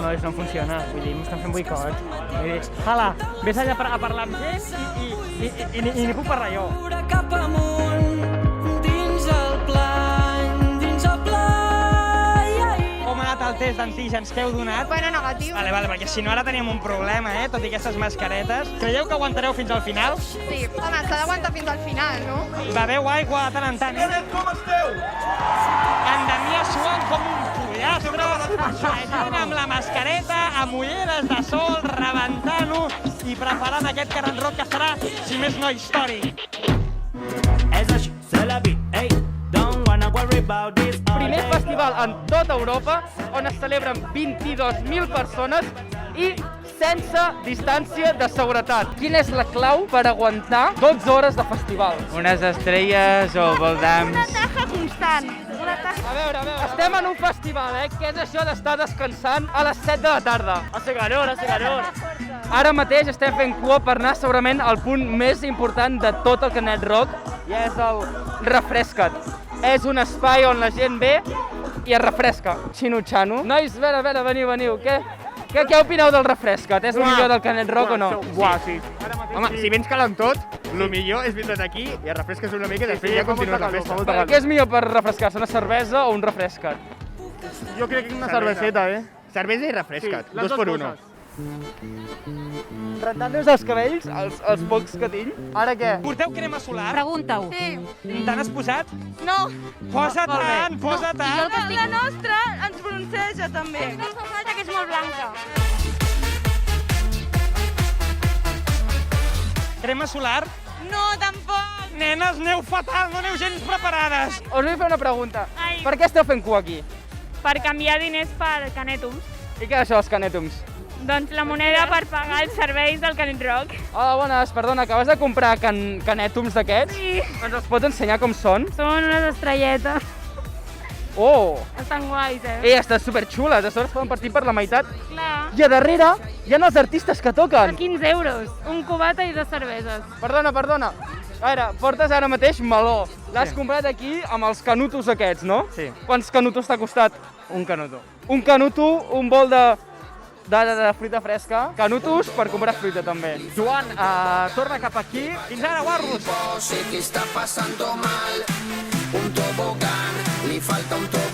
nois, no funciona. Vull dir, m'estan fent boicot. Vull dir, hala, vés allà a parlar amb gent i ni puc parlar jo. Cap amunt, dins el pla, Com ha anat el test d'antígens que heu donat? Bueno, negatiu. Vale, perquè si no ara teníem un problema, tot i aquestes mascaretes. Creieu que aguantareu fins al final? Sí, home, s'ha d'aguantar fins al final, no? Beveu aigua de tant en tant. Com esteu? En Damià suant com un pollastre, amb la mascareta, amb ulleres de sol, rebentant-ho i preparant aquest Canet Rock que serà, si més no, històric. És així, se la vi, ei, don't wanna worry about this. Primer festival en tota Europa on es celebren 22.000 persones i sense distància de seguretat. Quina és la clau per aguantar 12 hores de festival? Unes estrelles o baldams. Una taja constant. A veure, estem en un festival, Què és això d'estar descansant a les 7 de la tarda? Hace calor, hace calor. Ara mateix estem fent cua per anar segurament al punt més important de tot el Canet Rock i és el Refresca't. És un espai on la gent ve i es refresca. Xinutxano. Nois, a veure, veniu. Què opineu del Refresca't? És el millor del Canet Rock o no? Buah, sí. Home, si vens calant tot, el millor és vindre't aquí i et refresques una mica i després ja continues la festa. Què és millor per refrescar-se, una cervesa o un Refresca't? Jo crec que una cerveseta, Cervesa i refresca't, dos per uno. Rentant-nos els cabells, els pocs que tinc. Ara què? Porteu crema solar? Pregunta-ho. Sí. Te n'has posat? No. Posa tant, posa tant. La nostra ens bronceja, també. No fa falta, que és molt blanca. Crema solar? No, tampoc. Nenes, aneu fatal, no aneu gens preparades. Us vull fer una pregunta. Ai. Per què esteu fent cua aquí? Per canviar diners per canètums. I què és això, els canètums? Doncs la moneda per pagar els serveis del Canet Rock. Hola, bones, perdona, acabes de comprar canètums d'aquests? Sí. Ens els pots ensenyar com són? Són unes estrelletes. Oh! Estan guais, Estan superxules, a sobre es poden partir per la meitat. Clar. I a darrere hi ha els artistes que Per toquen. 15 euros. Un cubata i 2 cerveses. Perdona. A veure, portes ara mateix meló. L'has comprat aquí amb els canutos aquests, no? Sí. Quants canutos t'ha costat? Un canuto. Un canuto, un bol de fruita fresca. Canutos per comprar fruita també. Joan, torna cap aquí. Fins ara, guarros. sé que está pasando mal, un tobogán, le falta un tobogán.